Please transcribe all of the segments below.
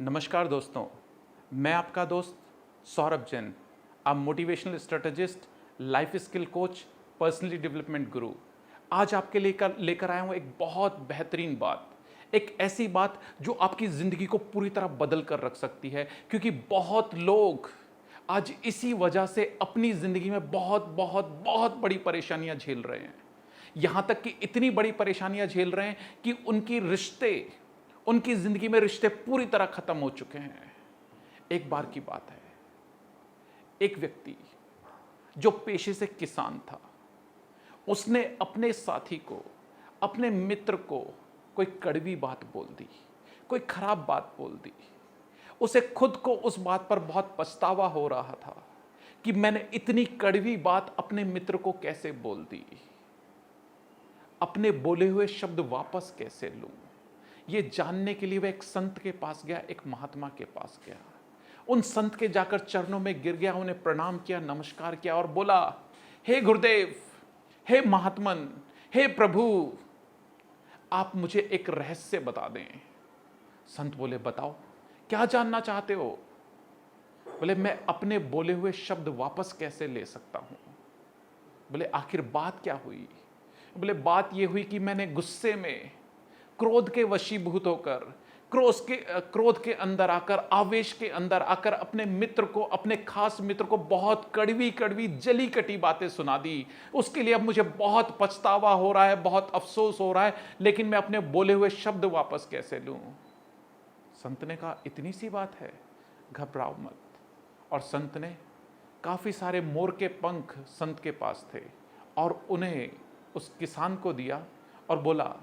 नमस्कार दोस्तों, मैं आपका दोस्त सौरभ जैन, अब motivational strategist, life skill coach, personally development गुरु। आज आपके लेकर आया हूँ एक बहुत बेहतरीन बात, एक ऐसी बात जो आपकी ज़िंदगी को पूरी तरह बदल कर रख सकती है। क्योंकि बहुत लोग आज इसी वजह से अपनी ज़िंदगी में बहुत बहुत बहुत बड़ी परेशानियां झेल रहे हैं। यहाँ तक कि इतनी बड़ी परेशानियां झेल रहे हैं कि उनकी ज़िंदगी में रिश्ते पूरी तरह ख़त्म हो चुके हैं। एक बार की बात है, एक व्यक्ति जो पेशे से किसान था, उसने अपने साथी को, अपने मित्र को कोई कड़वी बात बोल दी, कोई खराब बात बोल दी। उसे खुद को उस बात पर बहुत पछतावा हो रहा था कि मैंने इतनी कड़वी बात अपने मित्र को कैसे बोल दी, अपने बोले हुए शब्द वापस कैसे लूं। ये जानने के लिए वह एक संत के पास गया, एक महात्मा के पास गया। उन संत के जाकर चरणों में गिर गया, उन्हें प्रणाम किया, नमस्कार किया और बोला, हे गुरुदेव, हे महात्मन, हे प्रभु, आप मुझे एक रहस्य बता दें। संत बोले, बताओ, क्या जानना चाहते हो? बोले, मैं अपने बोले हुए शब्द वापस कैसे ले सकता हूं। बोले, आखिर बात क्या हुई? बोले, बात यह हुई कि मैंने गुस्से में, क्रोध के वशीभूत होकर, क्रोध के अंदर आकर, आवेश के अंदर आकर अपने मित्र को, अपने खास मित्र को बहुत कड़वी कड़वी जली कटी बातें सुना दी। उसके लिए अब मुझे बहुत पछतावा हो रहा है, बहुत अफसोस हो रहा है, लेकिन मैं अपने बोले हुए शब्द वापस कैसे लूं? संत ने कहा, इतनी सी बात है, घबराओ मत। और संत ने काफी सारे मोर के पंख संत के पास थे और उन्हें उस किसान को दिया और बोला,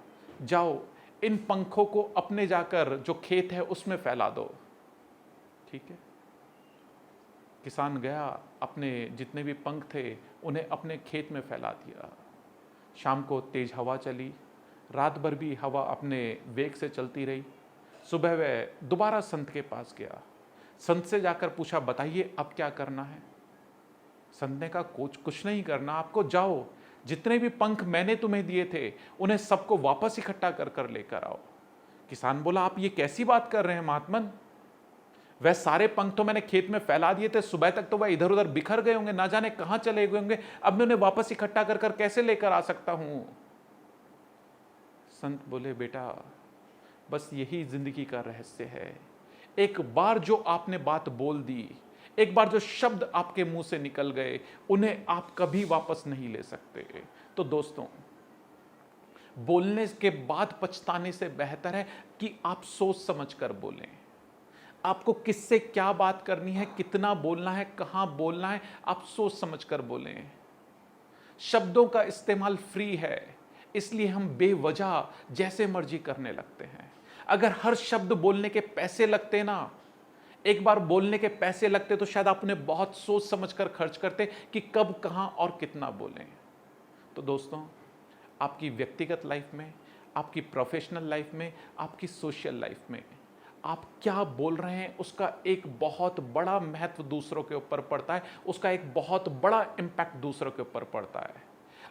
जाओ इन पंखों को अपने जाकर जो खेत है उसमें फैला दो। ठीक है। किसान गया, अपने जितने भी पंख थे उन्हें अपने खेत में फैला दिया। शाम को तेज हवा चली, रात भर भी हवा अपने वेग से चलती रही। सुबह वह दोबारा संत के पास गया। संत से जाकर पूछा, बताइए अब क्या करना है? संत ने कहा, कुछ नहीं करना, आपको जाओ, जितने भी पंख मैंने तुम्हें दिए थे उन्हें सबको वापस इकट्ठा कर कर लेकर आओ। किसान बोला, आप ये कैसी बात कर रहे हैं महात्मन? वह सारे पंख तो मैंने खेत में फैला दिए थे, सुबह तक तो वह इधर उधर बिखर गए होंगे, ना जाने कहां चले गए होंगे, अब मैं उन्हें वापस इकट्ठा कर कर कैसे लेकर आ सकता हूं? संत बोले, बेटा, बस यही जिंदगी का रहस्य है। एक बार जो आपने बात बोल दी, एक बार जो शब्द आपके मुंह से निकल गए, उन्हें आप कभी वापस नहीं ले सकते। तो दोस्तों, बोलने के बाद पछताने से बेहतर है कि आप सोच समझ कर बोलें। आपको किससे क्या बात करनी है, कितना बोलना है, कहां बोलना है, आप सोच समझ कर बोलें। शब्दों का इस्तेमाल फ्री है, इसलिए हम बेवजह जैसे मर्जी करने लगते हैं। अगर हर शब्द बोलने के पैसे लगते ना, एक बार बोलने के पैसे लगते, तो शायद आप उन्हें बहुत सोच समझकर खर्च करते कि कब, कहां और कितना बोलें। तो दोस्तों, आपकी व्यक्तिगत लाइफ में, आपकी प्रोफेशनल लाइफ में, आपकी सोशल लाइफ में आप क्या बोल रहे हैं, उसका एक बहुत बड़ा महत्व दूसरों के ऊपर पड़ता है, उसका एक बहुत बड़ा इम्पैक्ट दूसरों के ऊपर पड़ता है।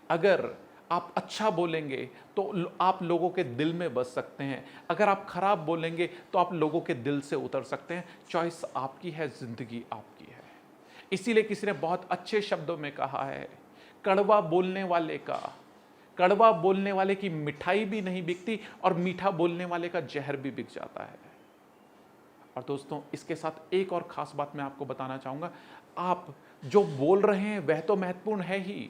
अगर आप अच्छा बोलेंगे तो आप लोगों के दिल में बस सकते हैं, अगर आप खराब बोलेंगे तो आप लोगों के दिल से उतर सकते हैं। चॉइस आपकी है, जिंदगी आपकी है। इसीलिए किसी ने बहुत अच्छे शब्दों में कहा है, कड़वा बोलने वाले की मिठाई भी नहीं बिकती और मीठा बोलने वाले का जहर भी बिक जाता है। और दोस्तों, इसके साथ एक और खास बात मैं आपको बताना चाहूंगा। आप जो बोल रहे हैं वह तो महत्वपूर्ण है ही,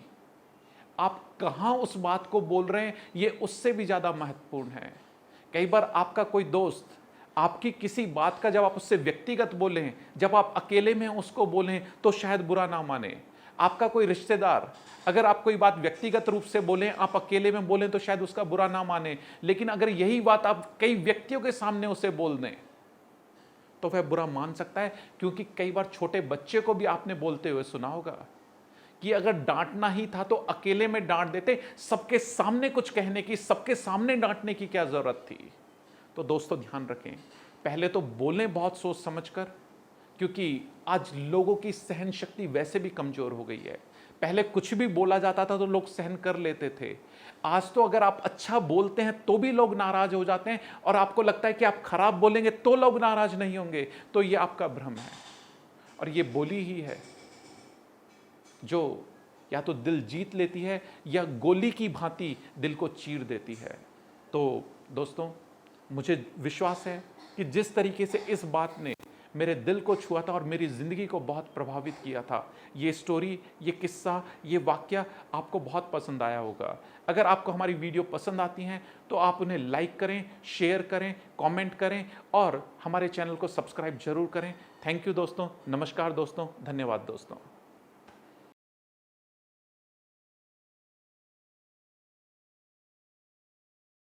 आप कहां उस बात को बोल रहे हैं ये उससे भी ज्यादा महत्वपूर्ण है। कई बार आपका कोई दोस्त आपकी किसी बात का जब आप उससे व्यक्तिगत बोलें, जब आप अकेले में उसको बोलें तो शायद बुरा ना माने। आपका कोई रिश्तेदार अगर आप कोई बात व्यक्तिगत रूप से बोलें, आप अकेले में बोलें तो शायद उसका बुरा ना माने, लेकिन अगर यही बात आप कई व्यक्तियों के सामने उसे बोल दें तो वह बुरा मान सकता है। क्योंकि कई बार छोटे बच्चे को भी आपने बोलते हुए सुना होगा कि अगर डांटना ही था तो अकेले में डांट देते, सबके सामने कुछ कहने की, सबके सामने डांटने की क्या जरूरत थी। तो दोस्तों, ध्यान रखें, पहले तो बोलें बहुत सोच समझकर, क्योंकि आज लोगों की सहन शक्ति वैसे भी कमजोर हो गई है। पहले कुछ भी बोला जाता था तो लोग सहन कर लेते थे। आज तो अगर आप अच्छा बोलते हैं तो भी लोग नाराज हो जाते हैं, और आपको लगता है कि आप खराब बोलेंगे तो लोग नाराज नहीं होंगे। तो ये आपका भ्रम है, और ये बोली ही है जो या तो दिल जीत लेती है या गोली की भांति दिल को चीर देती है। तो दोस्तों, मुझे विश्वास है कि जिस तरीके से इस बात ने मेरे दिल को छुआ था और मेरी ज़िंदगी को बहुत प्रभावित किया था, ये स्टोरी, ये किस्सा, ये वाक़या आपको बहुत पसंद आया होगा। अगर आपको हमारी वीडियो पसंद आती हैं तो आप उन्हें लाइक करें, शेयर करें, कमेंट करें और हमारे चैनल को सब्सक्राइब ज़रूर करें। थैंक यू दोस्तों, नमस्कार दोस्तों, धन्यवाद दोस्तों।